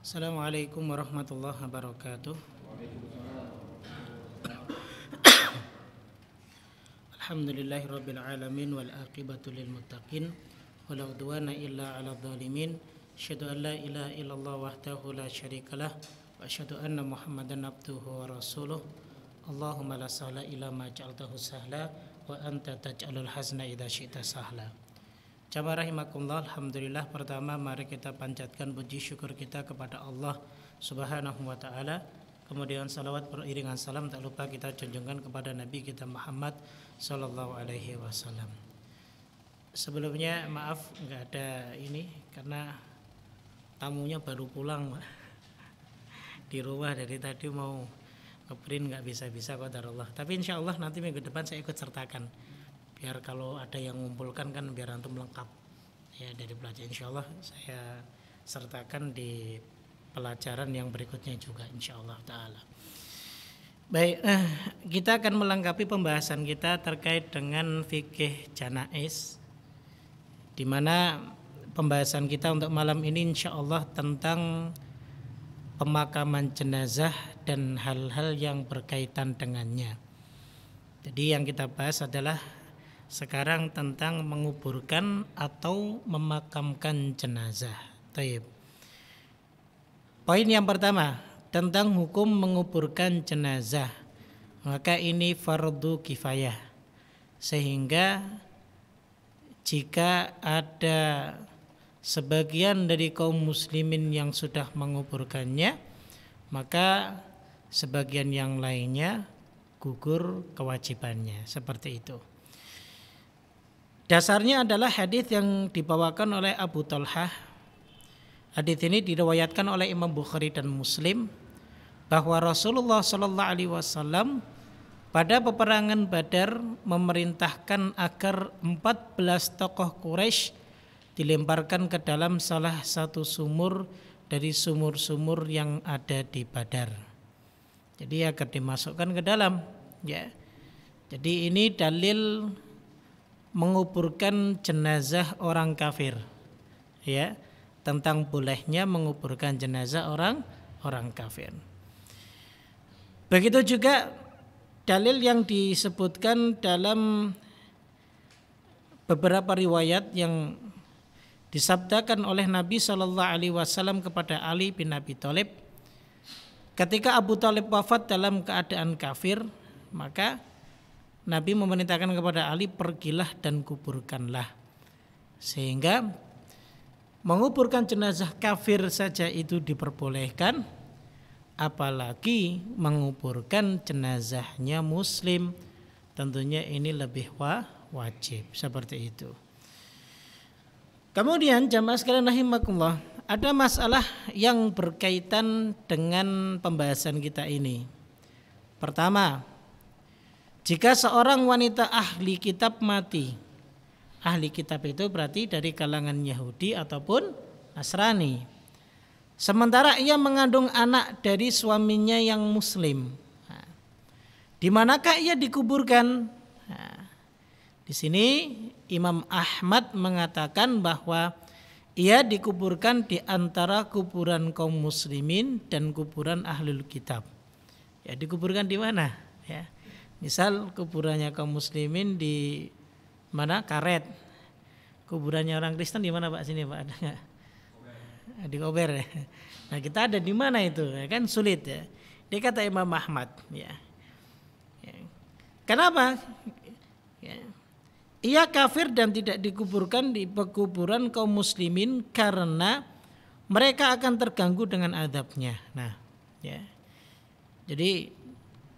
Assalamualaikum warahmatullahi wabarakatuh. Alhamdulillahirabbil alamin wal aqibatu lil muttaqin wala udwana illa 'alal zalimin. Asyhadu an la ilaha illallah wahdahu la syarikalah wa asyhadu anna Muhammadan abduhu wa rasuluh. Allahumma la sahla illa ma ja'altahu sahla wa anta taj'alul hazna idza syi'ta sahla. Jamaah rahimakumullah, alhamdulillah, pertama mari kita panjatkan puji syukur kita kepada Allah Subhanahu wa taala. Kemudian salawat beriringan salam tak lupa kita junjungkan kepada Nabi kita Muhammad sallallahu alaihi wasallam. Sebelumnya maaf enggak ada ini karena tamunya baru pulang di rumah, dari tadi mau ngeprint enggak bisa-bisa qadarullah. Tapi insyaallah nanti minggu depan saya ikut sertakan. Biar kalau ada yang mengumpulkan kan biar antum lengkap ya dari pelajaran. Insyaallah saya sertakan di pelajaran yang berikutnya juga insyaallah taala. Baik, kita akan melengkapi pembahasan kita terkait dengan fikih janaiz, di mana pembahasan kita untuk malam ini insyaallah tentang pemakaman jenazah dan hal-hal yang berkaitan dengannya. Jadi yang kita bahas adalah sekarang tentang menguburkan atau memakamkan jenazah. Taib. Poin yang pertama tentang hukum menguburkan jenazah. Maka ini fardu kifayah. Sehingga jika ada sebagian dari kaum muslimin yang sudah menguburkannya, maka sebagian yang lainnya gugur kewajibannya. Seperti itu. Dasarnya adalah hadis yang dibawakan oleh Abu Talhah. Hadis ini diriwayatkan oleh Imam Bukhari dan Muslim bahwa Rasulullah sallallahu alaihi wasallam pada peperangan Badar memerintahkan agar 14 tokoh Quraisy dilemparkan ke dalam salah satu sumur dari sumur-sumur yang ada di Badar. Jadi agar dimasukkan ke dalam, ya. Jadi ini dalil menguburkan jenazah orang kafir, ya, tentang bolehnya menguburkan jenazah orang kafir. Begitu juga dalil yang disebutkan dalam beberapa riwayat yang disabdakan oleh Nabi sallallahu alaihi wasallam kepada Ali bin Abi Thalib ketika Abu Thalib wafat dalam keadaan kafir, maka Nabi memerintahkan kepada Ali, pergilah dan kuburkanlah. Sehingga menguburkan jenazah kafir saja itu diperbolehkan, apalagi menguburkan jenazahnya muslim, tentunya ini lebih wajib. Seperti itu. Kemudian jamaah sekalian rahimakumullah, ada masalah yang berkaitan dengan pembahasan kita ini. Pertama, jika seorang wanita ahli kitab mati, ahli kitab itu berarti dari kalangan Yahudi ataupun Nasrani, sementara ia mengandung anak dari suaminya yang muslim, di manakah ia dikuburkan? Di sini Imam Ahmad mengatakan bahwa ia dikuburkan di antara kuburan kaum muslimin dan kuburan ahlul kitab. Ya, dikuburkan di mana? Ya. Misal kuburannya kaum muslimin di mana? Karet. Kuburannya orang Kristen di mana Pak? Sini Pak, ada nggak? Di Kober ya. Nah, kita ada di mana itu? Kan sulit ya. Dia kata Imam Ahmad, ya. Kenapa? Ya. Ia kafir dan tidak dikuburkan di pekuburan kaum muslimin karena mereka akan terganggu dengan azabnya. Nah, ya. Jadi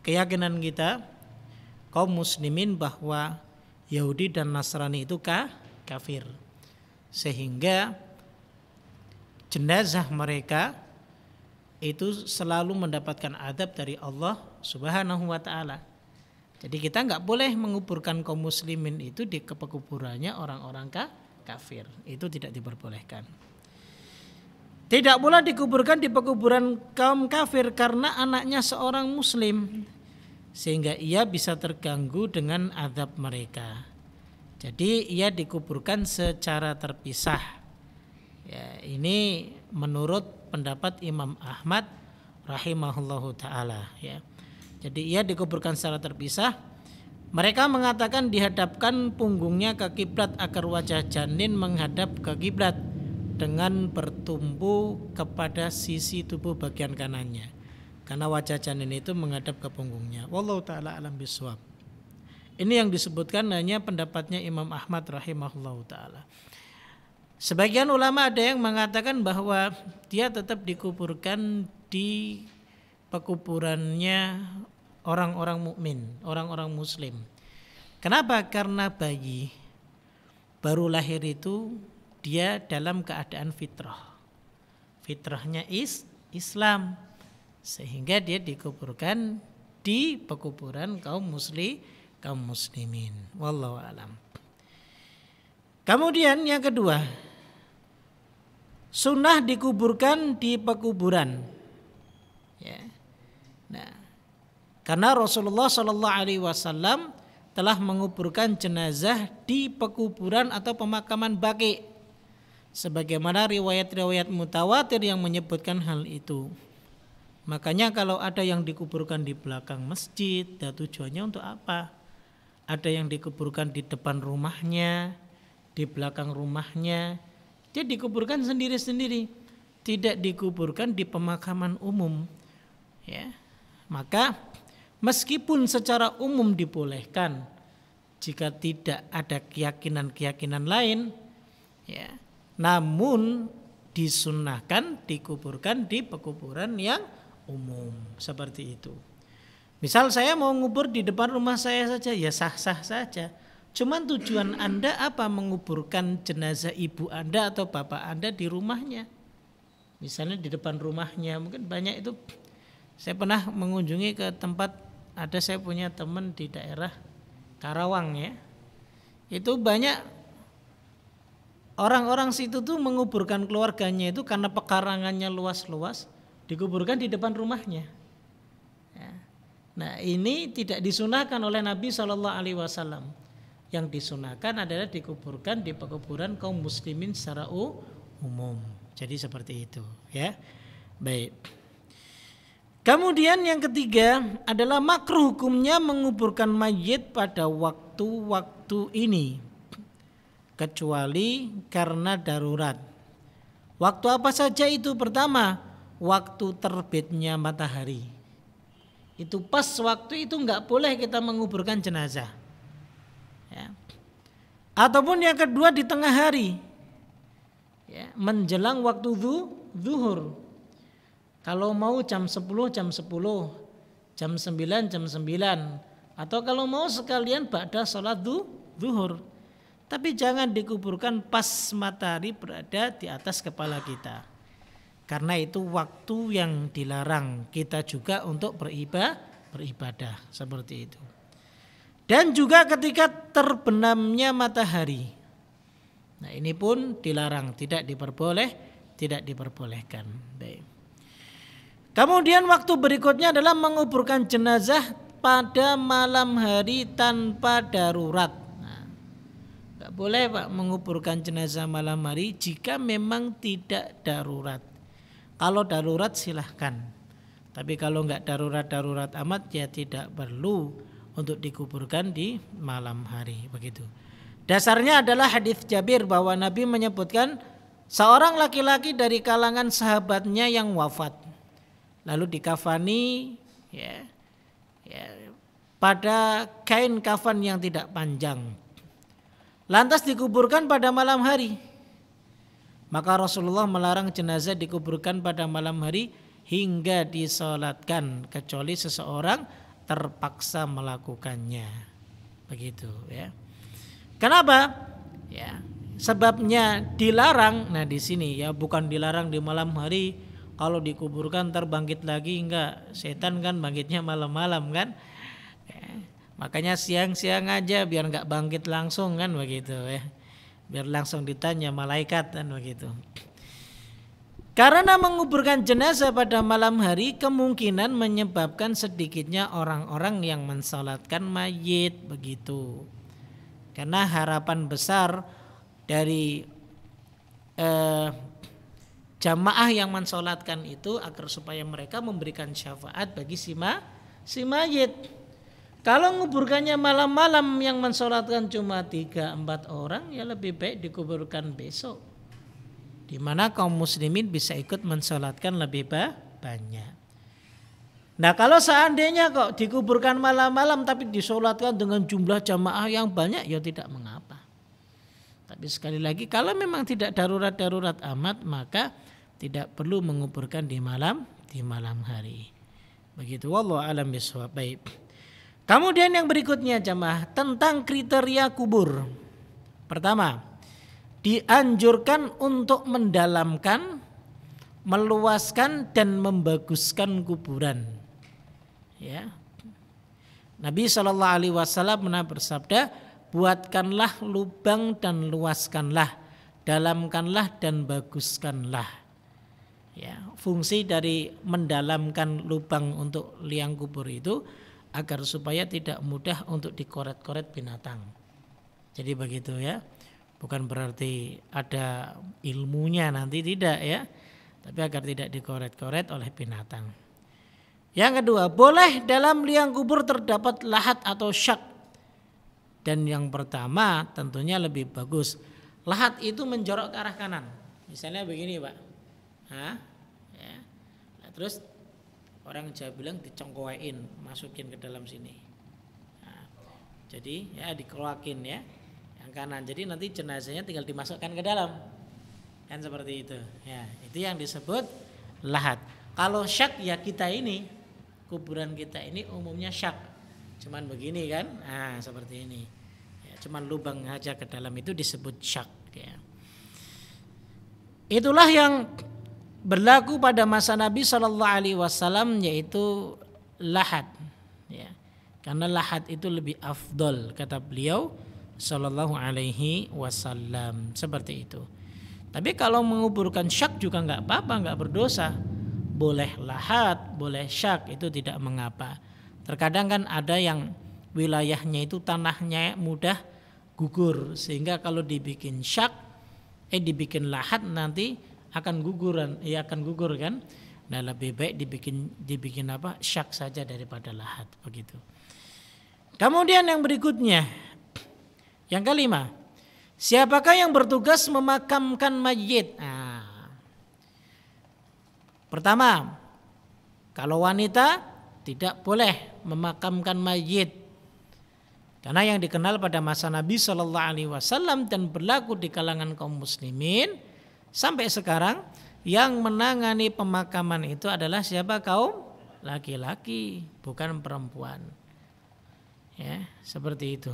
keyakinan kita kaum muslimin bahwa Yahudi dan Nasrani itu kafir, sehingga jenazah mereka itu selalu mendapatkan adab dari Allah Subhanahu wa taala. Jadi kita enggak boleh menguburkan kaum muslimin itu di pekuburannya orang-orang kafir. Itu tidak diperbolehkan. Tidak pula dikuburkan di pekuburan kaum kafir karena anaknya seorang muslim, sehingga ia bisa terganggu dengan azab mereka. Jadi ia dikuburkan secara terpisah. Ya, ini menurut pendapat Imam Ahmad rahimahullahu taala ya. Jadi ia dikuburkan secara terpisah. Mereka mengatakan dihadapkan punggungnya ke kiblat agar wajah janin menghadap ke kiblat dengan bertumpu kepada sisi tubuh bagian kanannya. Karena wajah janin itu menghadap ke punggungnya. Wallahu taala alam bisawab. Ini yang disebutkan hanya pendapatnya Imam Ahmad rahimahullahu taala. Sebagian ulama ada yang mengatakan bahwa dia tetap dikuburkan di pekuburannya orang-orang mukmin, orang-orang muslim. Kenapa? Karena bayi baru lahir itu dia dalam keadaan fitrah. Fitrahnya Islam, sehingga dia dikuburkan di pekuburan kaum muslimin. Wallahu a'lam. Kemudian yang kedua, sunnah dikuburkan di pekuburan. Ya. Nah, karena Rasulullah SAW telah menguburkan jenazah di pekuburan atau pemakaman baqi, sebagaimana riwayat-riwayat mutawatir yang menyebutkan hal itu. Makanya kalau ada yang dikuburkan di belakang masjid, dan tujuannya untuk apa? Ada yang dikuburkan di depan rumahnya, di belakang rumahnya, dia dikuburkan sendiri-sendiri, tidak dikuburkan di pemakaman umum. Ya, maka meskipun secara umum dibolehkan, jika tidak ada keyakinan-keyakinan lain, ya, namun disunnahkan dikuburkan di pekuburan yang umum seperti itu. Misal saya mau ngubur di depan rumah saya saja, ya sah-sah saja. Cuman tujuan Anda apa menguburkan jenazah ibu Anda atau bapak Anda di rumahnya? Misalnya di depan rumahnya, mungkin banyak itu. Saya pernah mengunjungi ke tempat, ada saya punya teman di daerah Karawang ya. Itu banyak orang-orang situ tuh menguburkan keluarganya itu karena pekarangannya luas-luas, dikuburkan di depan rumahnya. Ya. Nah ini tidak disunahkan oleh Nabi SAW. Yang disunahkan adalah dikuburkan di pekuburan kaum muslimin secara umum. Jadi seperti itu ya. Baik. Kemudian yang ketiga adalah makruh hukumnya menguburkan mayit pada waktu-waktu ini, kecuali karena darurat. Waktu apa saja itu? Pertama, waktu terbitnya matahari. Itu pas waktu itu nggak boleh kita menguburkan jenazah. Ya. Ataupun yang kedua di tengah hari, ya, menjelang waktu zuhur. Kalau mau jam 10, jam 10, jam 9, jam 9. Atau kalau mau sekalian ba'da sholat zuhur. Tapi jangan dikuburkan pas matahari berada di atas kepala kita. Karena itu waktu yang dilarang kita juga untuk beribadah seperti itu. Dan juga ketika terbenamnya matahari. Nah ini pun dilarang, tidak diperbolehkan. Baik. Kemudian waktu berikutnya adalah menguburkan jenazah pada malam hari tanpa darurat. Nah, gak boleh Pak menguburkan jenazah malam hari jika memang tidak darurat. Kalau darurat silahkan. Tapi kalau gak darurat amat ya tidak perlu untuk dikuburkan di malam hari. Begitu. Dasarnya adalah hadis Jabir bahwa Nabi menyebutkan seorang laki-laki dari kalangan sahabatnya yang wafat. Lalu dikafani ya, pada kain kafan yang tidak panjang. Lantas dikuburkan pada malam hari. Maka Rasulullah melarang jenazah dikuburkan pada malam hari hingga disolatkan, kecuali seseorang terpaksa melakukannya. Begitu ya. Kenapa? Ya, sebabnya dilarang. Nah di sini ya, bukan dilarang di malam hari. Kalau dikuburkan terbangkit lagi, enggak. Setan kan bangkitnya malam-malam kan. Ya, makanya siang-siang aja biar enggak bangkit langsung kan begitu ya. Biar langsung ditanya malaikat kan begitu. Karena menguburkan jenazah pada malam hari kemungkinan menyebabkan sedikitnya orang-orang yang mensalatkan mayit begitu. Karena harapan besar dari jamaah yang mensolatkan itu agar supaya mereka memberikan syafaat bagi si mayit. Kalau nguburkannya malam-malam yang mensolatkan cuma 3-4 orang, ya lebih baik dikuburkan besok, di mana kaum muslimin bisa ikut mensolatkan lebih banyak. Nah kalau seandainya kok dikuburkan malam-malam tapi disolatkan dengan jumlah jamaah yang banyak, ya tidak mengapa. Tapi sekali lagi kalau memang tidak darurat amat, maka tidak perlu menguburkan di malam hari. Begitu, wallahu a'lam bishawab. Baik. Kemudian yang berikutnya jamaah tentang kriteria kubur. Pertama, dianjurkan untuk mendalamkan, meluaskan dan membaguskan kuburan. Ya. Nabi SAW pernah bersabda, buatkanlah lubang dan luaskanlah, dalamkanlah dan baguskanlah. Ya, fungsi dari mendalamkan lubang untuk liang kubur itu agar supaya tidak mudah untuk dikoret-koret binatang. Jadi begitu ya. Bukan berarti ada ilmunya nanti, tidak ya. Tapi agar tidak dikoret-koret oleh binatang. Yang kedua, boleh dalam liang kubur terdapat lahat atau syak. Dan yang pertama tentunya lebih bagus. Lahat itu menjorok ke arah kanan. Misalnya begini Pak. Ya. Nah, terus orang Jawa bilang dicongkoain, masukin ke dalam sini. Nah, jadi ya dikeluakin ya yang kanan. Jadi nanti jenazahnya tinggal dimasukkan ke dalam. Kan seperti itu. Ya, itu yang disebut lahat. Kalau syak ya kita ini, kuburan kita ini umumnya syak. Cuman begini kan? Nah, seperti ini. Ya, cuman lubang aja ke dalam itu disebut syak ya. Itulah yang berlaku pada masa Nabi SAW, yaitu lahat ya. Karena lahat itu lebih afdol kata beliau SAW, seperti itu. Tapi kalau menguburkan syak juga enggak apa-apa, enggak berdosa. Boleh lahat, boleh syak, itu tidak mengapa. Terkadang kan ada yang wilayahnya itu tanahnya mudah gugur, sehingga kalau dibikin syak, dibikin lahat nanti akan guguran, akan gugur kan. Nah lebih baik dibikin apa, syak saja daripada lahat, begitu. Kemudian yang berikutnya, yang kelima, siapakah yang bertugas memakamkan mayit? Pertama, kalau wanita tidak boleh memakamkan mayit, karena yang dikenal pada masa Nabi SAW dan berlaku di kalangan kaum muslimin sampai sekarang, yang menangani pemakaman itu adalah siapa? Kaum laki-laki, bukan perempuan. Ya, seperti itu.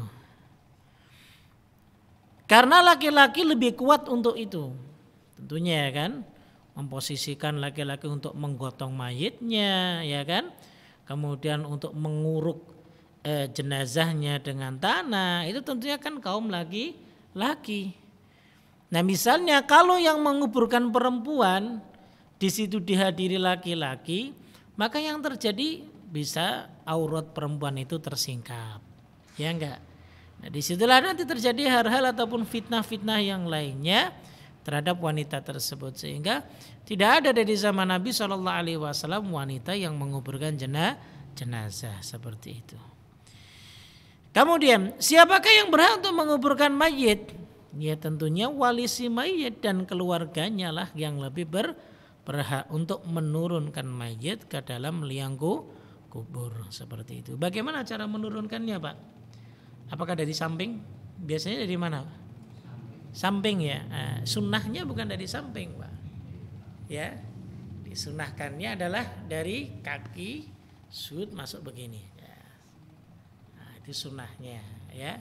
Karena laki-laki lebih kuat untuk itu, tentunya ya kan. Memposisikan laki-laki untuk menggotong mayitnya, ya kan, kemudian untuk menguruk jenazahnya dengan tanah, itu tentunya kan kaum laki-laki. Nah misalnya kalau yang menguburkan perempuan, di situ dihadiri laki-laki, maka yang terjadi bisa aurat perempuan itu tersingkap, ya enggak. Nah disitulah nanti terjadi hal-hal ataupun fitnah-fitnah yang lainnya terhadap wanita tersebut, sehingga tidak ada dari zaman Nabi SAW wanita yang menguburkan jenazah seperti itu. Kemudian siapakah yang berhak untuk menguburkan mayit? Ya tentunya wali si mayit dan keluarganya lah yang lebih berhak untuk menurunkan mayit ke dalam liang kubur seperti itu. Bagaimana cara menurunkannya Pak? Apakah dari samping? Biasanya dari mana Pak? Samping ya, sunnahnya bukan dari samping Pak. Ya, disunahkannya adalah dari kaki sud masuk begini. Ya. Nah, itu sunnahnya ya.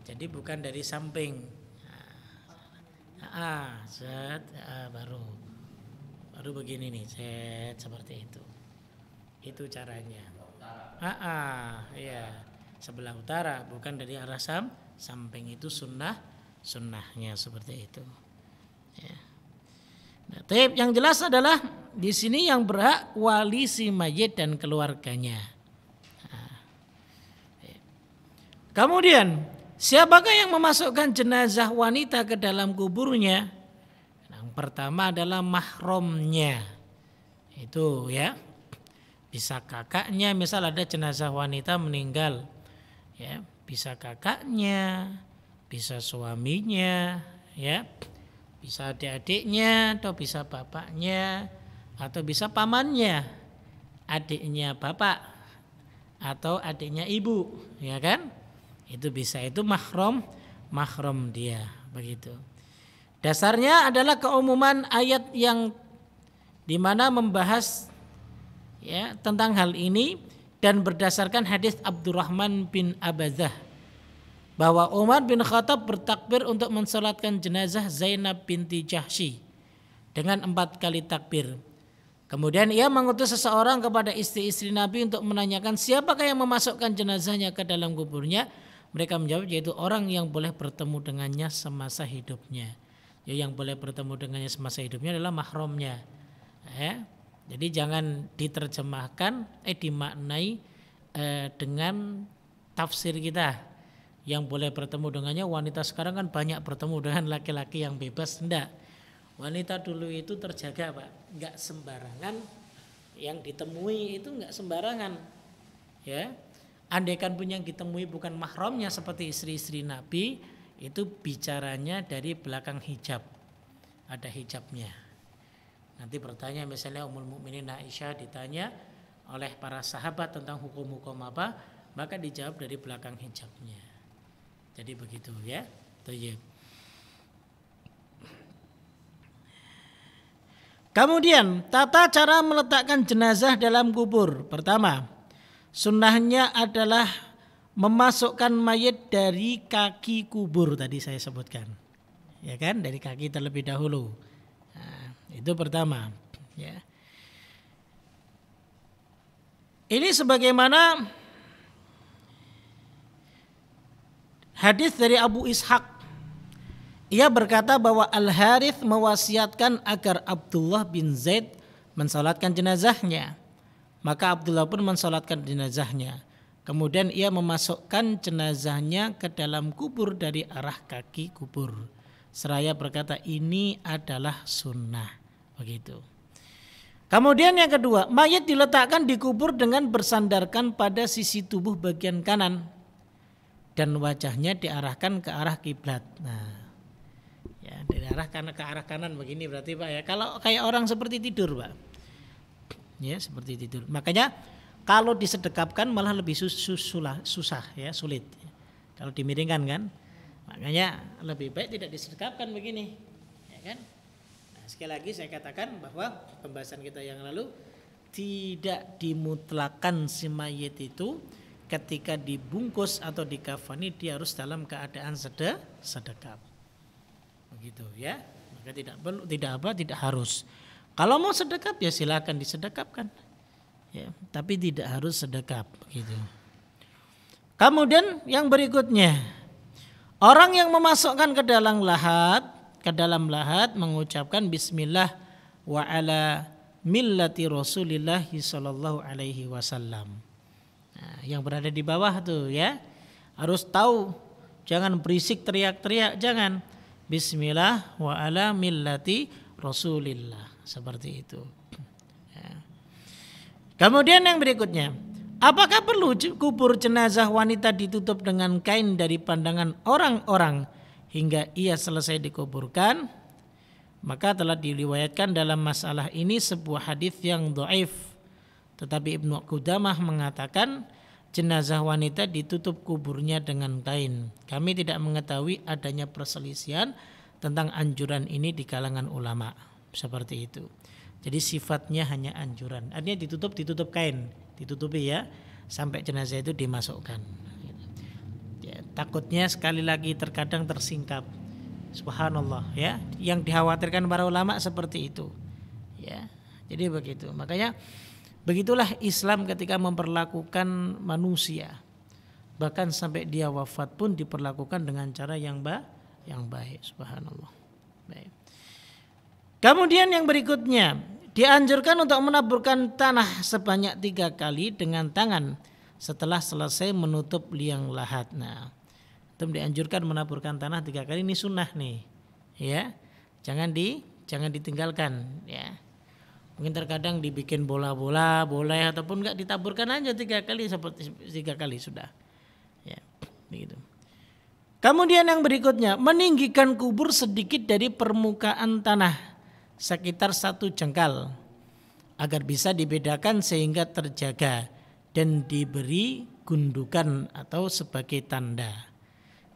Jadi bukan dari samping. Baru begini nih, seperti itu. Itu caranya. Ya, sebelah utara, bukan dari arah samping, itu sunnahnya seperti itu. Ya. Nah, yang jelas adalah di sini yang berhak wali si mayit dan keluarganya. Nah. Kemudian siapakah yang memasukkan jenazah wanita ke dalam kuburnya? Nah, pertama adalah mahramnya. Itu ya. Bisa kakaknya, misal ada jenazah wanita meninggal, ya, bisa kakaknya, bisa suaminya, ya, bisa adik-adiknya, atau bisa bapaknya, atau bisa pamannya, adiknya bapak, atau adiknya ibu, ya kan? Itu bisa, itu mahram dia, begitu. Dasarnya adalah keumuman ayat yang dimana membahas ya tentang hal ini, dan berdasarkan hadis Abdurrahman bin Abazah bahwa Umar bin Khattab bertakbir untuk mensolatkan jenazah Zainab binti Jahsy dengan 4 kali takbir. Kemudian ia mengutus seseorang kepada istri-istri Nabi untuk menanyakan siapakah yang memasukkan jenazahnya ke dalam kuburnya. Mereka menjawab yaitu orang yang boleh bertemu dengannya semasa hidupnya. Ya, yang boleh bertemu dengannya semasa hidupnya adalah mahramnya. Ya. Jadi jangan diterjemahkan dimaknai dengan tafsir kita. Yang boleh bertemu dengannya wanita, sekarang kan banyak bertemu dengan laki-laki yang bebas. Enggak. Wanita dulu itu terjaga, Pak. Enggak sembarangan yang ditemui, itu enggak sembarangan. Ya. Andaikan pun yang ditemui bukan mahramnya seperti istri-istri Nabi, itu bicaranya dari belakang hijab. Ada hijabnya. Nanti bertanya misalnya Ummul Mukminin Aisyah ditanya oleh para sahabat tentang hukum-hukum apa, maka dijawab dari belakang hijabnya. Jadi begitu ya. Thayyib. Kemudian tata cara meletakkan jenazah dalam kubur. Pertama, sunnahnya adalah memasukkan mayit dari kaki kubur, tadi saya sebutkan. Ya kan, dari kaki terlebih dahulu. Itu pertama, ya. Ini sebagaimana hadis dari Abu Ishaq. Ia berkata bahwa Al-Harith mewasiatkan agar Abdullah bin Zaid mensalatkan jenazahnya. Maka Abdullah pun mensalatkan jenazahnya. Kemudian ia memasukkan jenazahnya ke dalam kubur dari arah kaki kubur. Seraya berkata ini adalah sunnah. Begitu. Kemudian yang kedua, mayat diletakkan di kubur dengan bersandarkan pada sisi tubuh bagian kanan dan wajahnya diarahkan ke arah kiblat. Nah, ya dari arah kanan ke arah kanan begini berarti Pak ya. Kalau kayak orang seperti tidur Pak, ya seperti tidur. Makanya kalau disedekapkan malah lebih susah ya, sulit. Kalau dimiringkan kan, makanya lebih baik tidak disedekapkan begini, ya kan? Sekali lagi saya katakan bahwa pembahasan kita yang lalu tidak dimutlakan si mayit itu ketika dibungkus atau dikafani dia harus dalam keadaan sedekap. Begitu ya. Maka tidak harus. Kalau mau sedekap ya silakan disedekapkan. Ya, tapi tidak harus sedekap begitu. Kemudian yang berikutnya, orang yang memasukkan ke dalam lahat mengucapkan bismillah wa ala millati Rasulillah sallallahu alaihi wasallam. Nah, yang berada di bawah tuh ya harus tahu, jangan berisik teriak-teriak, jangan. Bismillah wa ala millati Rasulillah, seperti itu. Ya. Kemudian yang berikutnya, apakah perlu kubur jenazah wanita ditutup dengan kain dari pandangan orang-orang hingga ia selesai dikuburkan? Maka telah diriwayatkan dalam masalah ini sebuah hadis yang dhaif. Tetapi Ibnu Qudamah mengatakan jenazah wanita ditutup kuburnya dengan kain. Kami tidak mengetahui adanya perselisihan tentang anjuran ini di kalangan ulama. Seperti itu. Jadi sifatnya hanya anjuran. Artinya ditutup kain, ditutupi ya sampai jenazah itu dimasukkan. Ya, takutnya sekali lagi terkadang tersingkap. Subhanallah ya. Yang dikhawatirkan para ulama seperti itu. Ya. Jadi begitu. Makanya begitulah Islam ketika memperlakukan manusia. Bahkan sampai dia wafat pun diperlakukan dengan cara yang baik. Subhanallah. Baik. Kemudian yang berikutnya, dianjurkan untuk menaburkan tanah sebanyak 3 kali dengan tangan setelah selesai menutup liang lahat. Nah, itu dianjurkan menaburkan tanah 3 kali, ini sunnah nih, ya. Jangan jangan ditinggalkan ya. Mungkin terkadang dibikin bola-bola boleh, ataupun enggak ditaburkan aja 3 kali, seperti 3 kali sudah. Ya, begitu. Kemudian yang berikutnya, meninggikan kubur sedikit dari permukaan tanah sekitar 1 jengkal agar bisa dibedakan sehingga terjaga dan diberi gundukan atau sebagai tanda.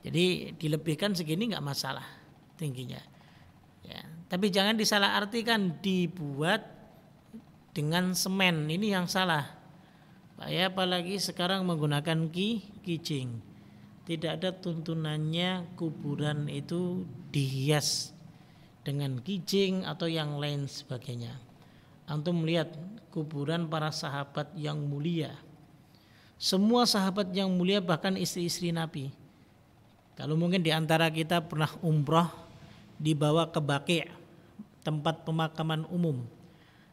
Jadi dilebihkan segini enggak masalah tingginya. Ya, tapi jangan disalahartikan dibuat dengan semen, ini yang salah. Ya, apalagi sekarang menggunakan kijing. Tidak ada tuntunannya kuburan itu dihias dengan kijing atau yang lain sebagainya. Antum melihat kuburan para sahabat yang mulia. Semua sahabat yang mulia, bahkan istri-istri Nabi. Kalau mungkin di antara kita pernah umroh dibawa ke Baqi', tempat pemakaman umum.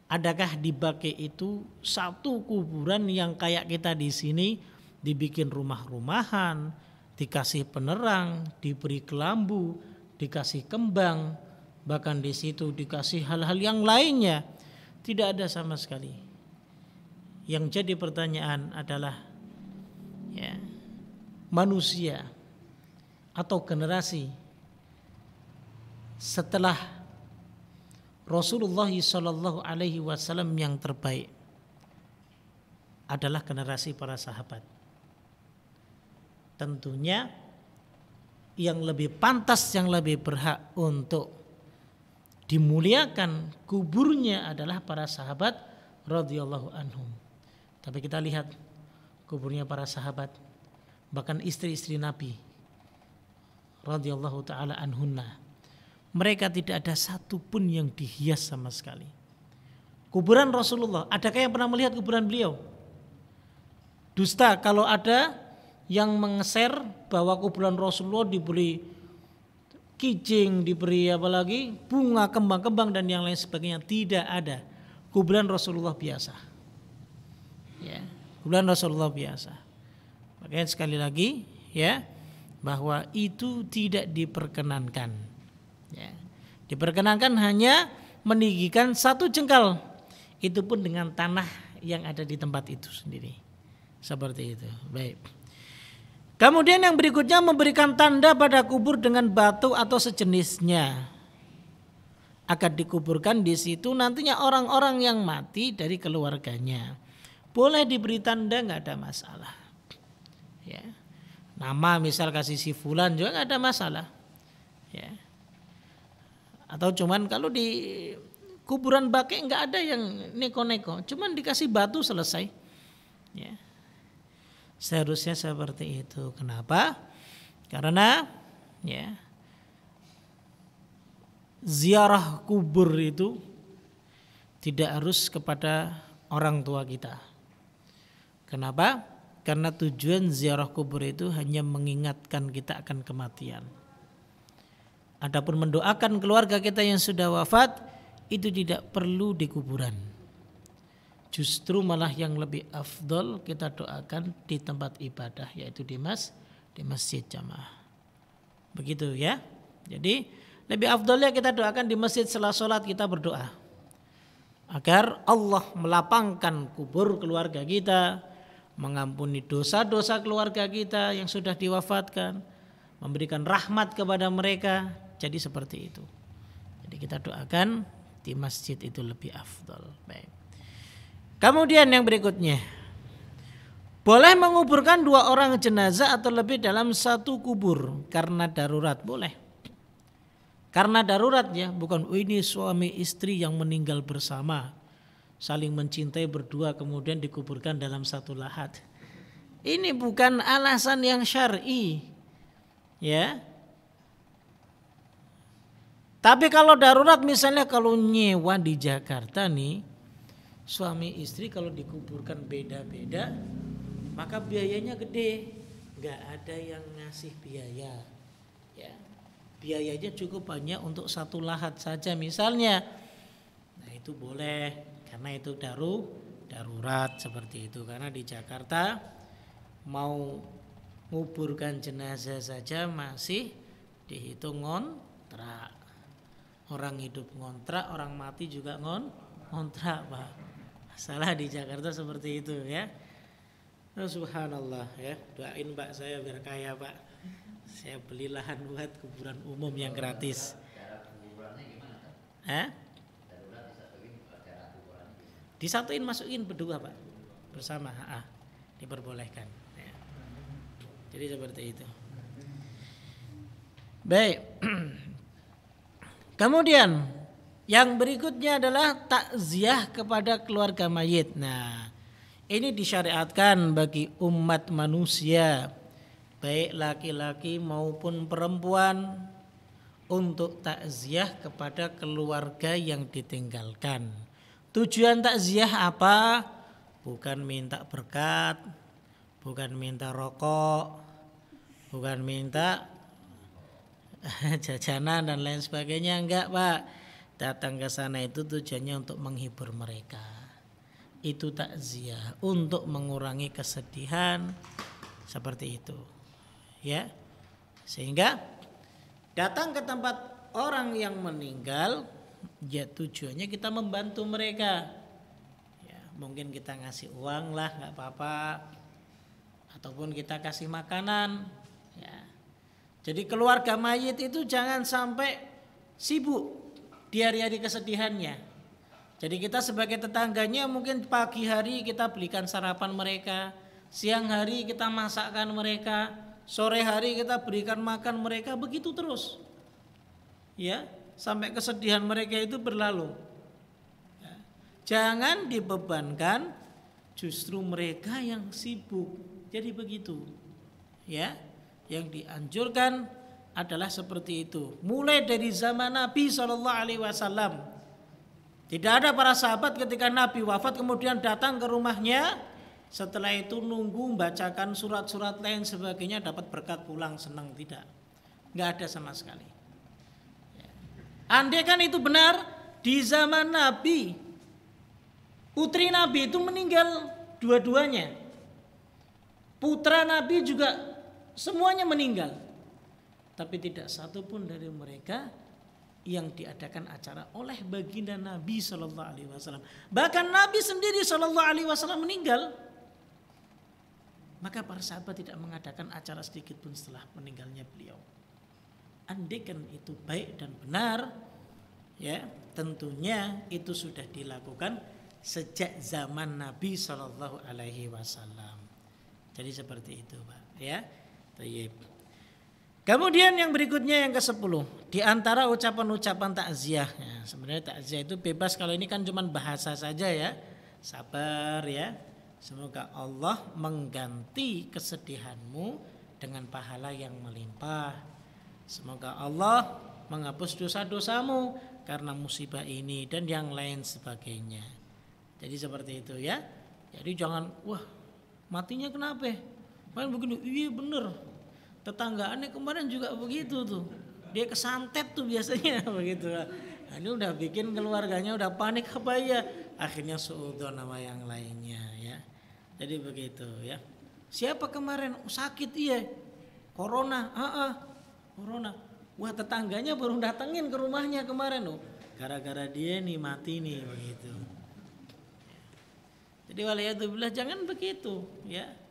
Adakah di Baqi' itu satu kuburan yang kayak kita di sini dibikin rumah-rumahan, dikasih penerang, diberi kelambu, dikasih kembang, bahkan di situ dikasih hal-hal yang lainnya? Tidak ada sama sekali. Yang jadi pertanyaan adalah ya, manusia atau generasi setelah Rasulullah Shallallahu Alaihi Wasallam yang terbaik adalah generasi para sahabat. Tentunya yang lebih pantas, yang lebih berhak untuk dimuliakan kuburnya adalah para sahabat radhiyallahu anhum. Tapi kita lihat kuburnya para sahabat, bahkan istri-istri Nabi radhiyallahu taala anhunna, mereka tidak ada satupun yang dihias sama sekali. Kuburan Rasulullah, adakah yang pernah melihat kuburan beliau? Dusta kalau ada yang mengeser bahwa kuburan Rasulullah diberi kijing, diberi apalagi bunga, kembang-kembang dan yang lain sebagainya. Tidak ada. Kuburan Rasulullah biasa. Ya, kuburan Rasulullah biasa. Makanya sekali lagi ya, bahwa itu tidak diperkenankan. Ya, diperkenankan hanya meninggikan 1 jengkal, itu pun dengan tanah yang ada di tempat itu sendiri. Seperti itu. Baik. Kemudian yang berikutnya, memberikan tanda pada kubur dengan batu atau sejenisnya agar dikuburkan di situ nantinya orang-orang yang mati dari keluarganya. Boleh diberi tanda, nggak ada masalah. Ya. Nama misal kasih si fulan juga nggak ada masalah. Ya. Atau cuman kalau di kuburan Baqi' nggak ada yang neko-neko, cuman dikasih batu selesai. Ya. Seharusnya seperti itu. Kenapa? Karena ya, ziarah kubur itu tidak harus kepada orang tua kita. Kenapa? Karena tujuan ziarah kubur itu hanya mengingatkan kita akan kematian. Adapun mendoakan keluarga kita yang sudah wafat itu tidak perlu di kuburan. Justru malah yang lebih afdol kita doakan di tempat ibadah, yaitu di masjid jamaah. Begitu ya. Jadi lebih afdolnya kita doakan di masjid setelah sholat, kita berdoa agar Allah melapangkan kubur keluarga kita, mengampuni dosa-dosa keluarga kita yang sudah diwafatkan, memberikan rahmat kepada mereka. Jadi seperti itu. Jadi kita doakan di masjid itu lebih afdol. Baik. Kemudian yang berikutnya, boleh menguburkan 2 orang jenazah atau lebih dalam 1 kubur karena darurat, boleh. Karena darurat ya, bukan ini suami istri yang meninggal bersama, saling mencintai berdua kemudian dikuburkan dalam 1 lahat. Ini bukan alasan yang syar'i. Ya. Tapi kalau darurat, misalnya kalau nyewa di Jakarta nih, suami istri kalau dikuburkan beda-beda, maka biayanya gede. Gak ada yang ngasih biaya. Ya, biayanya cukup banyak untuk 1 lahat saja misalnya. Nah itu boleh, karena itu darurat seperti itu. Karena di Jakarta mau nguburkan jenazah saja masih dihitung ngontrak. Orang hidup ngontrak, orang mati juga ngontrak, Pak. Masalah di Jakarta seperti itu ya. Oh, subhanallah ya. Doain Pak saya biar kaya, Pak. Saya beli lahan buat kuburan umum yang gratis. Disatuin masukin berdua, Pak. Bersama, diperbolehkan ya. Jadi seperti itu. Baik. Kemudian yang berikutnya adalah takziah kepada keluarga mayit. Nah, ini disyariatkan bagi umat manusia, baik laki-laki maupun perempuan, untuk takziah kepada keluarga yang ditinggalkan. Tujuan takziah apa? Bukan minta berkat, bukan minta rokok, bukan minta jajanan dan lain sebagainya, enggak, Pak. Datang ke sana itu tujuannya untuk menghibur mereka. Itu takziah, untuk mengurangi kesedihan seperti itu. Ya. Sehingga datang ke tempat orang yang meninggal, ya tujuannya kita membantu mereka. Ya, mungkin kita ngasih uang lah, enggak apa-apa. Ataupun kita kasih makanan, ya. Jadi keluarga mayit itu jangan sampai sibuk di hari-hari kesedihannya. Jadi kita sebagai tetangganya mungkin pagi hari kita belikan sarapan mereka, siang hari kita masakkan mereka, sore hari kita berikan makan mereka, begitu terus. Ya, sampai kesedihan mereka itu berlalu. Ya. Jangan dibebankan justru mereka yang sibuk. Jadi begitu. Ya. Yang dianjurkan adalah seperti itu. Mulai dari zaman Nabi SAW. Tidak ada para sahabat ketika Nabi wafat kemudian datang ke rumahnya, setelah itu nunggu bacakan surat-surat lain sebagainya dapat berkat pulang senang, tidak. Enggak ada sama sekali. Andai kan itu benar, di zaman Nabi, putri Nabi itu meninggal dua-duanya. Putra Nabi juga semuanya meninggal, tapi tidak satu pun dari mereka yang diadakan acara oleh baginda Nabi Shallallahu Alaihi Wasallam. Bahkan Nabi sendiri Shallallahu Alaihi Wasallam meninggal, maka para sahabat tidak mengadakan acara sedikit pun setelah meninggalnya beliau. Andaikan itu baik dan benar, ya tentunya itu sudah dilakukan sejak zaman Nabi Shallallahu Alaihi Wasallam. Jadi seperti itu, Pak. Ya. Tayyib. Kemudian yang berikutnya yang ke-10, di antara ucapan-ucapan takziah. Ya, sebenarnya takziah itu bebas, kalau ini kan cuma bahasa saja ya. Sabar ya. Semoga Allah mengganti kesedihanmu dengan pahala yang melimpah. Semoga Allah menghapus dosa-dosamu karena musibah ini dan yang lain sebagainya. Jadi seperti itu ya. Jadi jangan wah matinya kenapa? Main begini, iya bener. Tetanggaannya kemarin juga begitu tuh. Dia kesantet tuh biasanya begitu. Nah, ini udah bikin keluarganya udah panik apa ya? Akhirnya suudzon nama yang lainnya ya. Jadi begitu ya. Siapa kemarin sakit iya? Corona, corona. Wah tetangganya baru datengin ke rumahnya kemarin loh. Gara-gara dia nih mati nih begitu. Jadi waliyadzubillah jangan begitu ya.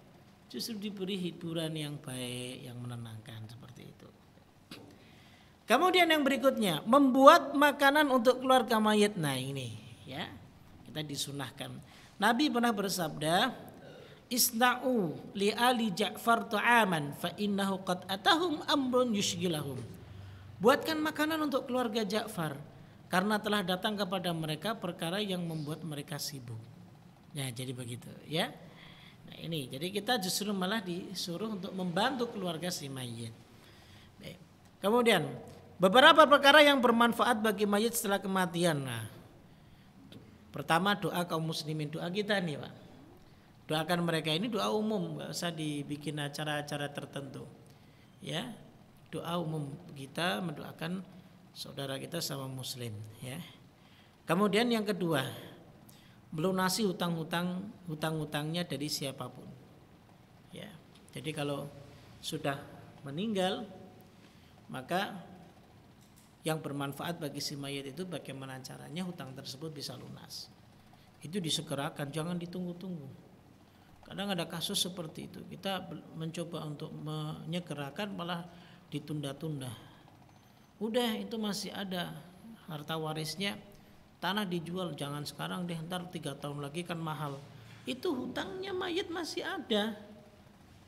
Justru diberi hiburan yang baik, yang menenangkan seperti itu. Kemudian yang berikutnya, membuat makanan untuk keluarga mayit. Nah ini ya, kita disunahkan. Nabi pernah bersabda, "Isna'u li ali Ja'far ta'aman fa innahu qad atahum amrun yushghilahum." Buatkan makanan untuk keluarga Ja'far karena telah datang kepada mereka perkara yang membuat mereka sibuk. Ya, jadi begitu ya. Nah ini, jadi kita justru malah disuruh untuk membantu keluarga si mayit. Baik. Kemudian beberapa perkara yang bermanfaat bagi mayit setelah kematian. Nah, pertama doa kaum muslimin, doa kita nih Pak. Doakan mereka, ini doa umum, nggak usah dibikin acara-acara tertentu. Ya, doa umum kita mendoakan saudara kita sama muslim. Ya. Kemudian yang kedua, melunasi hutang-hutangnya dari siapapun. Ya. Jadi kalau sudah meninggal maka yang bermanfaat bagi si mayit itu bagaimana caranya hutang tersebut bisa lunas. Itu disegerakan, jangan ditunggu-tunggu. Kadang ada kasus seperti itu, kita mencoba untuk menyegerakan malah ditunda-tunda. Udah itu masih ada harta warisnya, tanah dijual, jangan sekarang deh, ntar 3 tahun lagi kan mahal. Itu hutangnya mayit masih ada,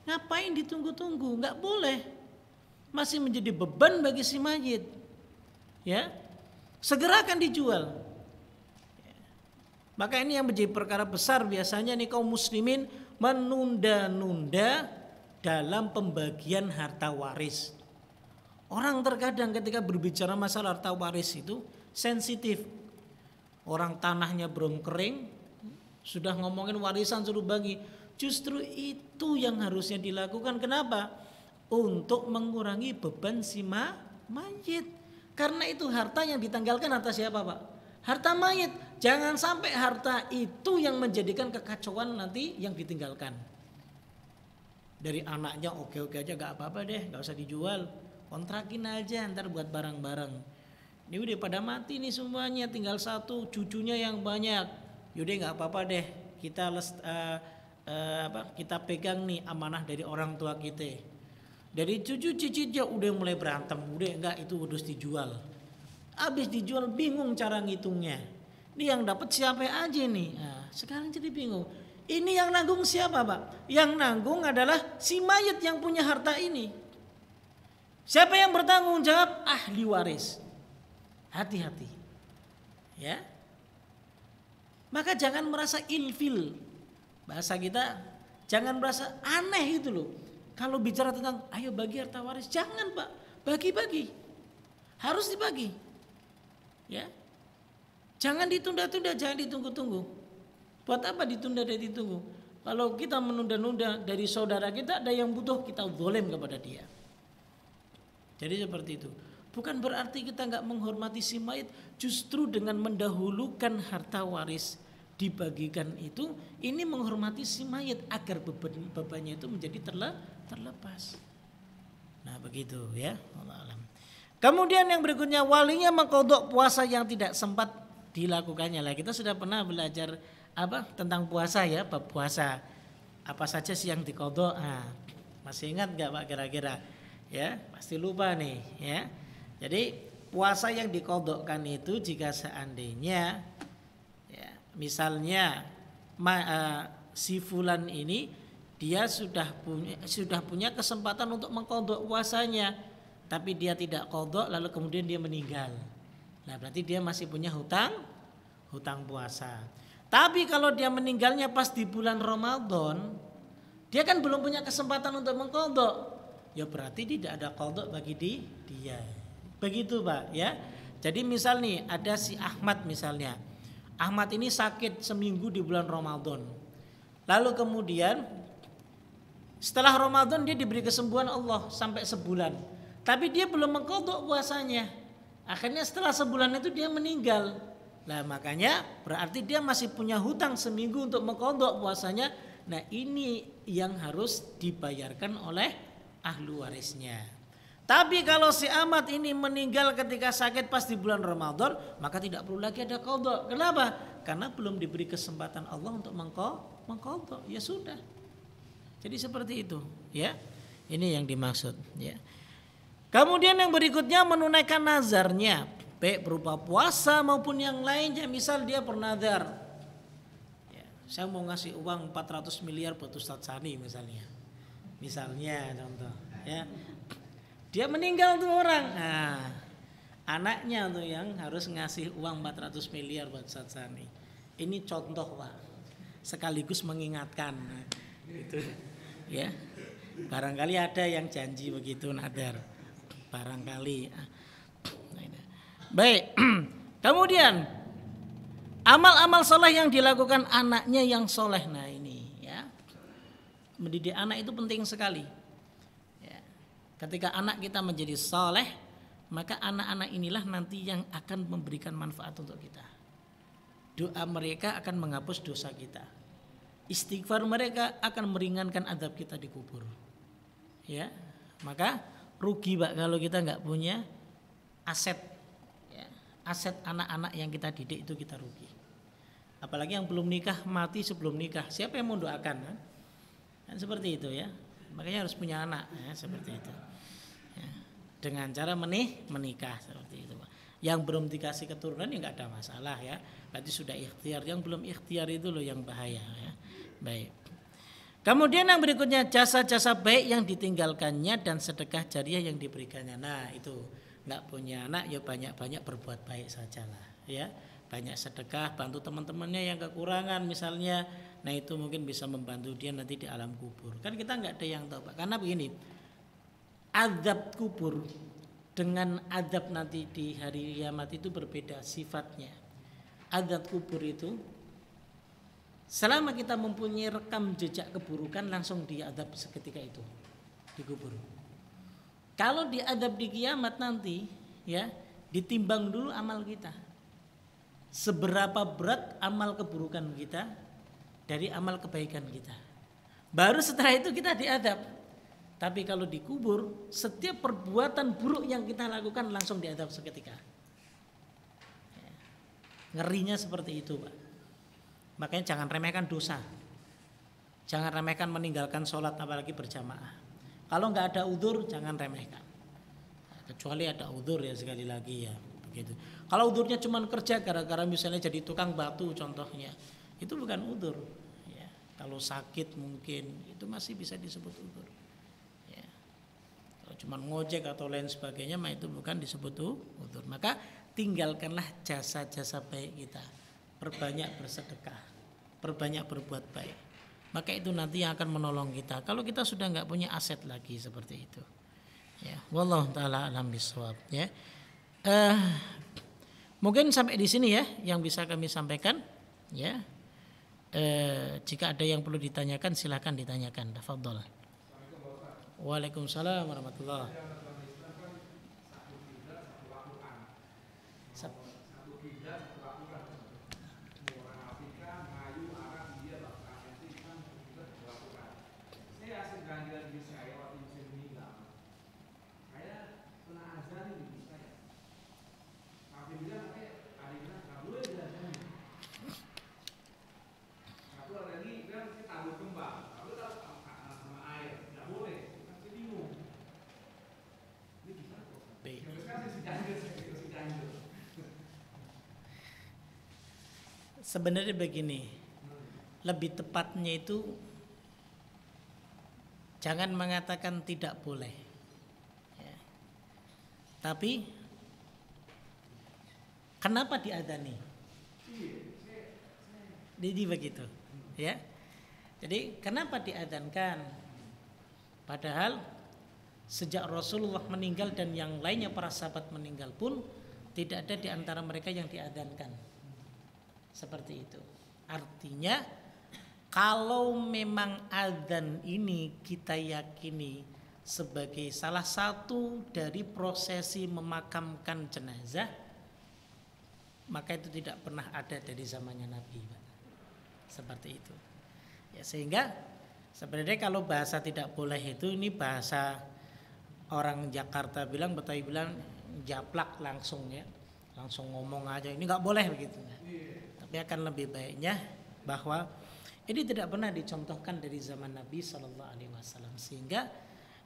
ngapain ditunggu-tunggu? Nggak boleh, masih menjadi beban bagi si mayit. Ya, segerakan dijual. Maka ini yang menjadi perkara besar biasanya nih kaum muslimin menunda-nunda dalam pembagian harta waris. Orang terkadang ketika berbicara masalah harta waris itu sensitif. Orang tanahnya belum kering sudah ngomongin warisan suruh bagi. Justru itu yang harusnya dilakukan. Kenapa? Untuk mengurangi beban si mayit. Karena itu harta yang ditanggalkan harta siapa, Pak? Harta mayit. Jangan sampai harta itu yang menjadikan kekacauan nanti yang ditinggalkan. Dari anaknya oke-oke aja, gak apa-apa deh, gak usah dijual, kontrakin aja ntar buat barang-barang. Ini udah pada mati nih semuanya, tinggal satu cucunya yang banyak. Yaudah gak apa-apa deh, kita pegang nih amanah dari orang tua kita. Dari cucu cicitnya udah mulai berantem, udah enggak itu harus dijual. Habis dijual bingung cara ngitungnya. Ini yang dapat siapa aja nih? Nah, sekarang jadi bingung. Ini yang nanggung siapa, Pak? Yang nanggung adalah si mayit yang punya harta ini. Siapa yang bertanggung jawab? Ahli waris. Hati-hati. Ya. Maka jangan merasa ilfil. Bahasa kita jangan merasa aneh itu loh. Kalau bicara tentang ayo bagi harta waris, jangan Pak, bagi-bagi, harus dibagi, ya. Jangan ditunda-tunda, jangan ditunggu-tunggu. Buat apa ditunda dan ditunggu? Kalau kita menunda-nunda dari saudara kita ada yang butuh, kita zalim kepada dia. Jadi seperti itu. Bukan berarti kita nggak menghormati si mayit, justru dengan mendahulukan harta waris dibagikan itu, ini menghormati si mayit agar bebannya itu menjadi terlepas. Nah begitu ya. Allah alam. Kemudian yang berikutnya walinya mengqadha puasa yang tidak sempat dilakukannya. Lah kita sudah pernah belajar tentang puasa ya, bab puasa. Apa saja sih yang diqadha? Nah, masih ingat enggak Pak kira-kira? Ya, pasti lupa nih ya. Jadi puasa yang diqadhakan itu jika seandainya ya, misalnya si fulan ini dia sudah punya kesempatan untuk mengqadha puasanya, tapi dia tidak qadha lalu kemudian dia meninggal. Nah, berarti dia masih punya hutang puasa. Tapi kalau dia meninggalnya pas di bulan Ramadan, dia kan belum punya kesempatan untuk mengqadha. Ya berarti tidak ada qadha bagi dia. Begitu, Pak, ya. Jadi misal nih ada si Ahmad misalnya. Ahmad ini sakit seminggu di bulan Ramadan. Lalu kemudian setelah Ramadan dia diberi kesembuhan Allah sampai sebulan. Tapi dia belum mengqadha puasanya. Akhirnya setelah sebulan itu dia meninggal. Nah makanya berarti dia masih punya hutang seminggu untuk mengqadha puasanya. Nah ini yang harus dibayarkan oleh ahli warisnya. Tapi kalau si Ahmad ini meninggal ketika sakit pas di bulan Ramadan, maka tidak perlu lagi ada qadha. Kenapa? Karena belum diberi kesempatan Allah untuk mengqadha. Ya sudah. Jadi seperti itu, ya. Ini yang dimaksud, ya. Kemudian yang berikutnya menunaikan nazarnya, baik berupa puasa maupun yang lainnya. Misal dia bernazar, ya, saya mau ngasih uang 400 miliar buat Ustadz Sani misalnya contoh, ya. Dia meninggal tuh orang, nah, anaknya tuh yang harus ngasih uang 400 miliar buat Ustadz Sani. Ini contoh Pak, sekaligus mengingatkan, gitu, ya. Barangkali ada yang janji begitu nadar, barangkali. Baik, kemudian amal-amal soleh yang dilakukan anaknya yang soleh. Nah ini ya, mendidik anak itu penting sekali ya. Ketika anak kita menjadi soleh, maka anak-anak inilah nanti yang akan memberikan manfaat untuk kita. Doa mereka akan menghapus dosa kita, istighfar mereka akan meringankan azab kita di kubur ya. Maka rugi Pak kalau kita nggak punya aset aset anak-anak yang kita didik itu kita rugi. Apalagi yang belum nikah mati sebelum nikah, siapa yang mau doakan kan? Kan seperti itu ya. Makanya harus punya anak ya, seperti itu. Ya. Dengan cara menikah seperti itu, Pak. Yang belum dikasih keturunan ya nggak ada masalah ya. Berarti sudah ikhtiar. Yang belum ikhtiar itu loh yang bahaya ya. Baik. Kemudian yang berikutnya jasa-jasa baik yang ditinggalkannya dan sedekah jariah yang diberikannya. Nah itu nggak punya anak ya banyak-banyak berbuat baik sajalah ya. Banyak sedekah, bantu teman-temannya yang kekurangan misalnya. Nah itu mungkin bisa membantu dia nanti di alam kubur. Kan kita nggak ada yang tahu Pak. Karena begini, azab kubur dengan azab nanti di hari kiamat itu berbeda sifatnya. Azab kubur itu selama kita mempunyai rekam jejak keburukan langsung diadab seketika itu dikubur. Kalau diadab di kiamat nanti ya ditimbang dulu amal kita. Seberapa berat amal keburukan kita dari amal kebaikan kita. Baru setelah itu kita diadab. Tapi kalau dikubur setiap perbuatan buruk yang kita lakukan langsung diadab seketika. Ngerinya seperti itu Pak. Makanya jangan remehkan dosa. Jangan remehkan meninggalkan sholat apalagi berjamaah. Kalau nggak ada udzur jangan remehkan. Kecuali ada udzur ya sekali lagi ya begitu. Kalau udzurnya cuma kerja gara-gara misalnya jadi tukang batu contohnya, itu bukan udzur. Ya. Kalau sakit mungkin itu masih bisa disebut udzur. Ya. Kalau cuma ngojek atau lain sebagainya mah itu bukan disebut udzur. Maka tinggalkanlah jasa-jasa baik kita. Perbanyak bersedekah, perbanyak berbuat baik. Maka itu nanti yang akan menolong kita. Kalau kita sudah nggak punya aset lagi seperti itu. Ya, wallahu taala alam bisawab. Ya, mungkin sampai di sini ya yang bisa kami sampaikan. Ya, jika ada yang perlu ditanyakan silakan ditanyakan. Tafadhol. Waalaikumsalam warahmatullahi wabarakatuh. Sebenarnya begini, lebih tepatnya itu jangan mengatakan tidak boleh, ya. Tapi kenapa diadzani? Jadi begitu, ya. Jadi kenapa diadzankan? Padahal sejak Rasulullah meninggal dan yang lainnya para sahabat meninggal pun tidak ada di antara mereka yang diadzankan. Seperti itu. Artinya kalau memang adzan ini kita yakini sebagai salah satu dari prosesi memakamkan jenazah, maka itu tidak pernah ada dari zamannya Nabi. Seperti itu. Ya, sehingga sebenarnya kalau bahasa tidak boleh itu ini bahasa orang Jakarta bilang, Betawi bilang japlak langsung ya. Langsung ngomong aja ini nggak boleh begitu. Tapi akan lebih baiknya bahwa ini tidak pernah dicontohkan dari zaman Nabi Shallallahu Alaihi Wasallam sehingga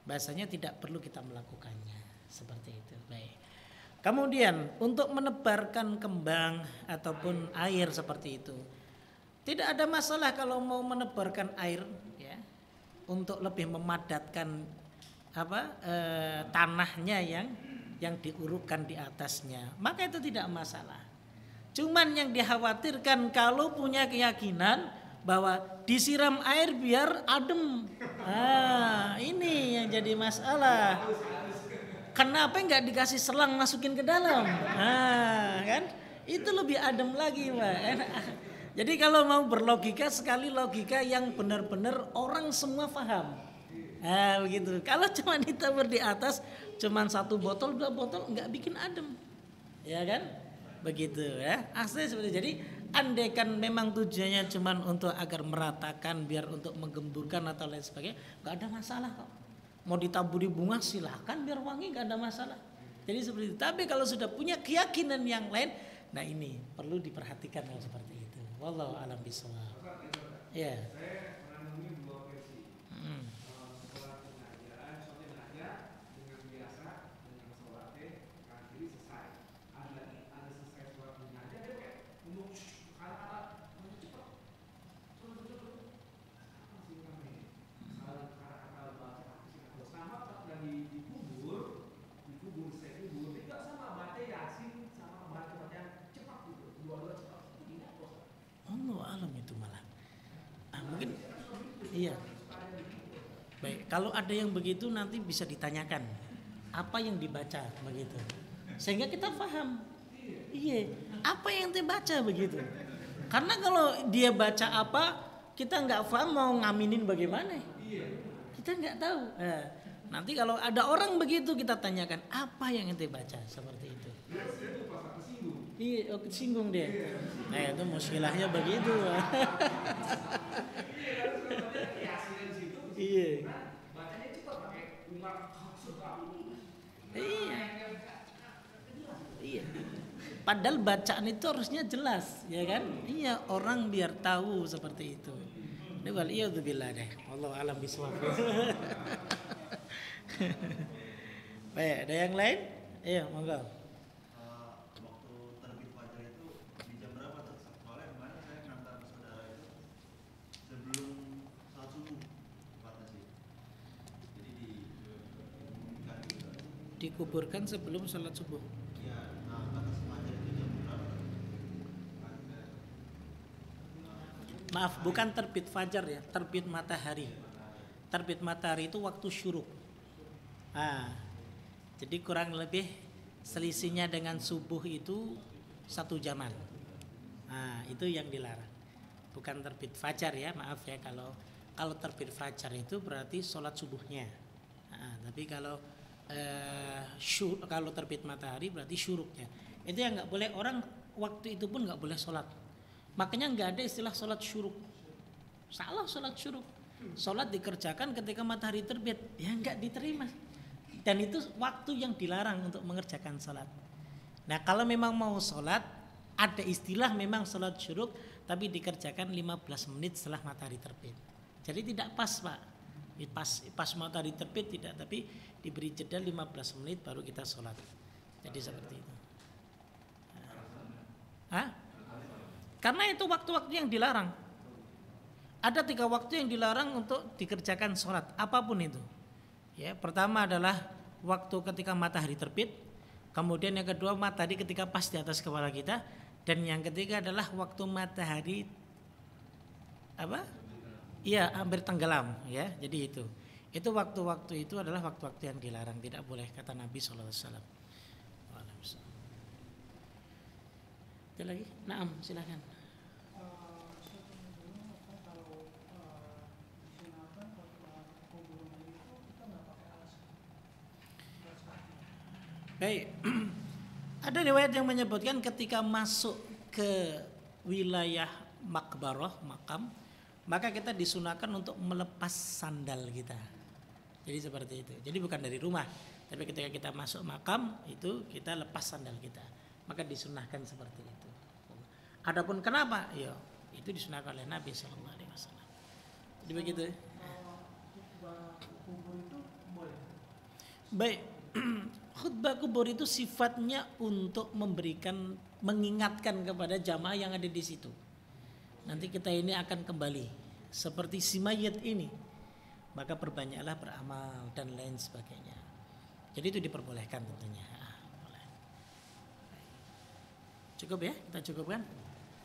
bahasanya tidak perlu kita melakukannya seperti itu. Baik. Kemudian untuk menebarkan kembang ataupun air seperti itu tidak ada masalah kalau mau menebarkan air ya untuk lebih memadatkan tanahnya yang diurukkan di atasnya maka itu tidak masalah. Cuman yang dikhawatirkan kalau punya keyakinan bahwa disiram air biar adem. Nah, ini yang jadi masalah. Kenapa nggak dikasih selang masukin ke dalam? Nah, kan? Itu lebih adem lagi, Pak. Jadi kalau mau berlogika sekali logika yang benar-benar orang semua paham. Nah, begitu. Kalau cuma ditabur di atas, cuma 1 botol, 2 botol nggak bikin adem. Ya kan? Begitu ya, asli seperti itu. Jadi andaikan memang tujuannya cuma untuk agar meratakan biar untuk menggemburkan atau lain sebagainya nggak ada masalah kok. Mau ditaburi bunga silahkan biar wangi nggak ada masalah. Jadi seperti itu. Tapi kalau sudah punya keyakinan yang lain, nah ini perlu diperhatikan hal seperti itu. Wallahu a'lam bishawab. Ya. Allah alam itu malah. Mungkin iya. Baik, kalau ada yang begitu nanti bisa ditanyakan apa yang dibaca begitu. Sehingga kita paham. Iya, apa yang dia baca begitu. Karena kalau dia baca apa, kita nggak paham mau ngaminin bagaimana. Kita nggak tahu. Nanti kalau ada orang begitu kita tanyakan apa yang ente baca seperti itu. Iya, kesinggung dia. Nah itu muskilahnya begitu. Iya. Iya. Iya. Padahal bacaan itu harusnya jelas, ya kan? Iya, orang biar tahu seperti itu. Ini waliyadzubillah deh. Wallahu a'lam bishawab. Baik, ada yang lain? Iya, monggo. Waktu terbit fajar itu di jam berapa tuh? Soalnya kemarin saya ngantar saudara itu sebelum salat subuh tepatnya sih. Jadi Dikuburkan sebelum salat subuh. Iya, nah batas fajar itu jam berapa? Maaf, bukan terbit fajar ya, terbit matahari. Terbit matahari itu waktu syuruk. Jadi kurang lebih selisihnya dengan subuh itu 1 jaman. Itu yang dilarang. Bukan terbit fajar ya, maaf ya, kalau terbit fajar itu berarti sholat subuhnya. Tapi kalau kalau terbit matahari berarti syuruknya. Itu yang nggak boleh, orang waktu itu pun nggak boleh sholat. Makanya nggak ada istilah sholat syuruk. Salah sholat syuruk. Sholat dikerjakan ketika matahari terbit, ya nggak diterima. Dan itu waktu yang dilarang untuk mengerjakan sholat. Nah kalau memang mau sholat, ada istilah memang sholat syuruk, tapi dikerjakan 15 menit setelah matahari terbit. Jadi tidak pas Pak. Pas matahari terbit tidak, tapi diberi jeda 15 menit baru kita sholat. Jadi seperti itu. Karena itu waktu-waktu yang dilarang. Ada 3 waktu yang dilarang untuk dikerjakan sholat, apapun itu. Ya, pertama adalah waktu ketika matahari terbit, kemudian yang kedua matahari ketika pas di atas kepala kita, dan yang ketiga adalah waktu matahari hampir tenggelam, ya. Jadi itu waktu-waktu itu adalah waktu-waktu yang dilarang, tidak boleh, kata Nabi SAW. Ada lagi? Naam, silakan. Baik, ada riwayat yang menyebutkan ketika masuk ke wilayah makbarah, makam, maka kita disunahkan untuk melepas sandal kita. Jadi seperti itu. Jadi bukan dari rumah, tapi ketika kita masuk makam itu kita lepas sandal kita. Maka disunahkan seperti itu. Adapun kenapa? Ya, itu disunahkan oleh Nabi SAW. Jadi begitu. Baik. Khutbah kubur itu sifatnya untuk mengingatkan kepada jamaah yang ada di situ. Nanti kita ini akan kembali seperti si mayit ini, maka perbanyaklah beramal dan lain sebagainya. Jadi itu diperbolehkan tentunya. Cukup ya, kita cukupkan.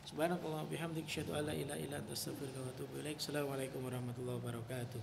Subhanakallah bihamdik asyhadu an la ilaha illa anta astaghfiruka wa atubu ilaik. Assalamualaikum warahmatullahi wabarakatuh.